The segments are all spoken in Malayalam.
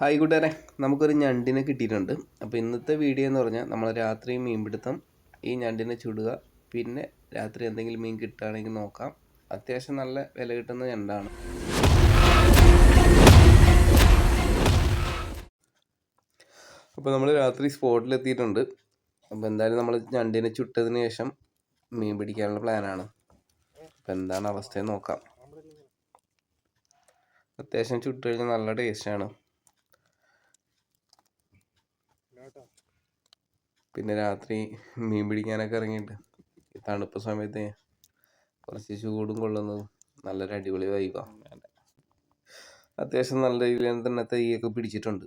ഹായ് കൂട്ടുകാരെ, നമുക്കൊരു ഞണ്ടിനെ കിട്ടിയിട്ടുണ്ട്. അപ്പോൾ ഇന്നത്തെ വീഡിയോ എന്ന് പറഞ്ഞാൽ നമ്മൾ രാത്രി മീൻപിടുത്തം, ഈ ഞണ്ടിനെ ചുടുക, പിന്നെ രാത്രി എന്തെങ്കിലും മീൻ കിട്ടുകയാണെങ്കിൽ നോക്കാം. അത്യാവശ്യം നല്ല വില കിട്ടുന്ന ഞണ്ടാണ്. അപ്പോൾ നമ്മൾ രാത്രി സ്പോട്ടിലെത്തിയിട്ടുണ്ട്. അപ്പോൾ എന്തായാലും നമ്മൾ ഞണ്ടിനെ ചുട്ടതിന് ശേഷം മീൻ പിടിക്കാനുള്ള പ്ലാനാണ്. അപ്പോൾ എന്താണ് അവസ്ഥയെന്ന് നോക്കാം. അത്യാവശ്യം ചുട്ട് കഴിഞ്ഞാൽ നല്ല ടേസ്റ്റാണ്. പിന്നെ രാത്രി മീൻ പിടിക്കാനൊക്കെ ഇറങ്ങിയിട്ട് ഈ തണുപ്പ് സമയത്ത് കുറച്ച് ചൂടും കൊള്ളുന്നതും നല്ലൊരു അടിപൊളി വൈബാണ്. അത്യാവശ്യം നല്ല രീതിയിൽ തന്നെ തൈയൊക്കെ പിടിച്ചിട്ടുണ്ട്.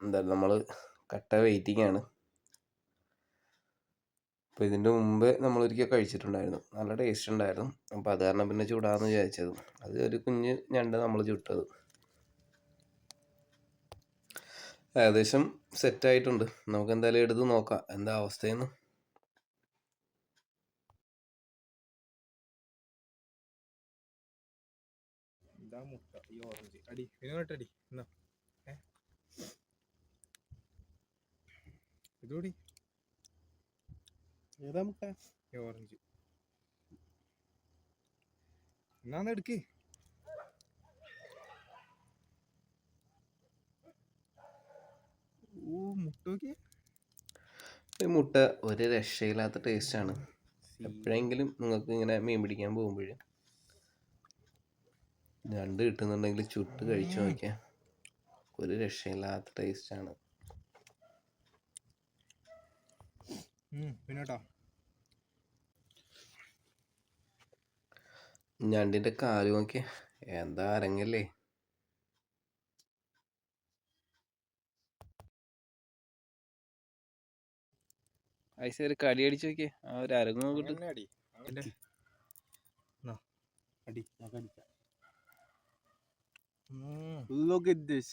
എന്തായാലും നമ്മൾ കട്ട വെയിറ്റിംഗ് ആണ്. അപ്പോൾ ഇതിൻ്റെ മുമ്പ് നമ്മളൊരിക്കൽ കഴിച്ചിട്ടുണ്ടായിരുന്നു, നല്ല ടേസ്റ്റ് ഉണ്ടായിരുന്നു. അപ്പോൾ അത് കാരണം പിന്നെ ചൂടാന്ന് വിചാരിച്ചത്. അത് ഒരു കുഞ്ഞ് ഞണ്ട് നമ്മൾ ചുട്ടത്. ഏകദേശം സെറ്റായിട്ടുണ്ട്. നമുക്ക് എന്തായാലും എടുത്ത് നോക്കാം എന്താ അവസ്ഥയെന്ന്. മുട്ട ഈ ഓറഞ്ച് അടി ഇതിനോട്ടടി എന്നാ ഇതോടി ഏതാ മുട്ട ഈ ഓറഞ്ച് എന്നാന്ന് എടുക്ക്. മുട്ട നോക്കിയേ, ഈ മുട്ട ഒരു രക്ഷയില്ലാത്ത ടേസ്റ്റാണ്. എപ്പോഴെങ്കിലും നിങ്ങൾക്ക് ഇങ്ങനെ മീൻ പിടിക്കാൻ പോകുമ്പോൾ ഞണ്ട് കിട്ടുന്നുണ്ടെങ്കിൽ ചുട്ട് കഴിച്ചു നോക്കിയാൽ ഒരു രക്ഷയില്ലാത്ത ടേസ്റ്റാണ്. പിന്നോട്ടാ ഞണ്ടിൻ്റെ കാല് നോക്കിയാൽ എന്താ അരങ്ങല്ലേ. ഒരു കടി അടിച്ചു നോക്കിയേ, ആ ഒരു അരങ്ങ് നോക്കിട്ട്. അടി അടി look at this.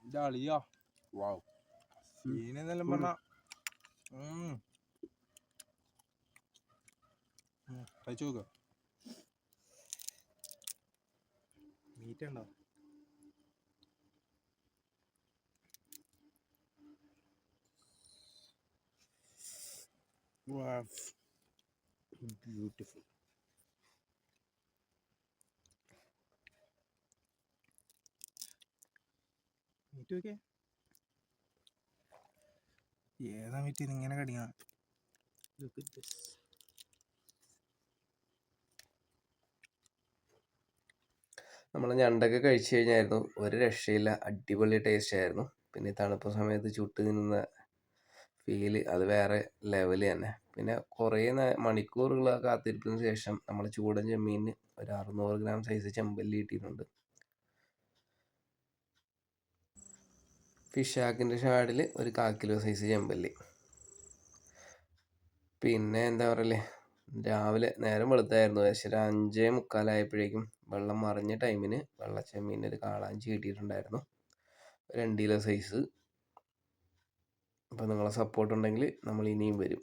ഇതാളിയാ വാവ് സീനെന്നെല്ലാം പറഞ്ഞ കഴിച്ചു നോക്ക. മീറ്റ് ഉണ്ടോ? Wow, beautiful. മീറ്റ് നോക്കിയേ, ഏതാ മീറ്റ് ഇങ്ങനെ കടിയാ. Look at this. നമ്മൾ ഞണ്ടൊക്കെ കഴിച്ചു കഴിഞ്ഞായിരുന്നു, ഒരു രക്ഷയില്ല, അടിപൊളി ടേസ്റ്റ് ആയിരുന്നു. പിന്നെ തണുപ്പ് സമയത്ത് ചുട്ട് തിന്നുന്ന ഫീല് അത് വേറെ ലെവല് തന്നെ. പിന്നെ കുറേ മണിക്കൂറുകൾ കാത്തിരിപ്പിന് ശേഷം നമ്മൾ ചൂടൻ ചെമ്മീന് ഒരു 600 ഗ്രാം സൈസ് ചെമ്പല്ലി കിട്ടിയിട്ടുണ്ട്. ഫിഷ് ആക്കിൻ്റെ ഷാഡിൽ ഒരു 1/4 കിലോ സൈസ് ചെമ്പല്ലി. പിന്നെ എന്താ പറയല്ലേ, രാവിലെ നേരം വെളുത്തായിരുന്നു, ഏകദേശം 5:45 വെള്ളം മറിഞ്ഞ ടൈമിന് വെള്ളച്ചെമ്മീൻ ഒരു കാളാഞ്ചി കിട്ടിയിട്ടുണ്ടായിരുന്നു, 2 കിലോ സൈസ്. അപ്പോൾ നിങ്ങളെ സപ്പോർട്ട് ഉണ്ടെങ്കിൽ നമ്മൾ ഇനിയും വരും.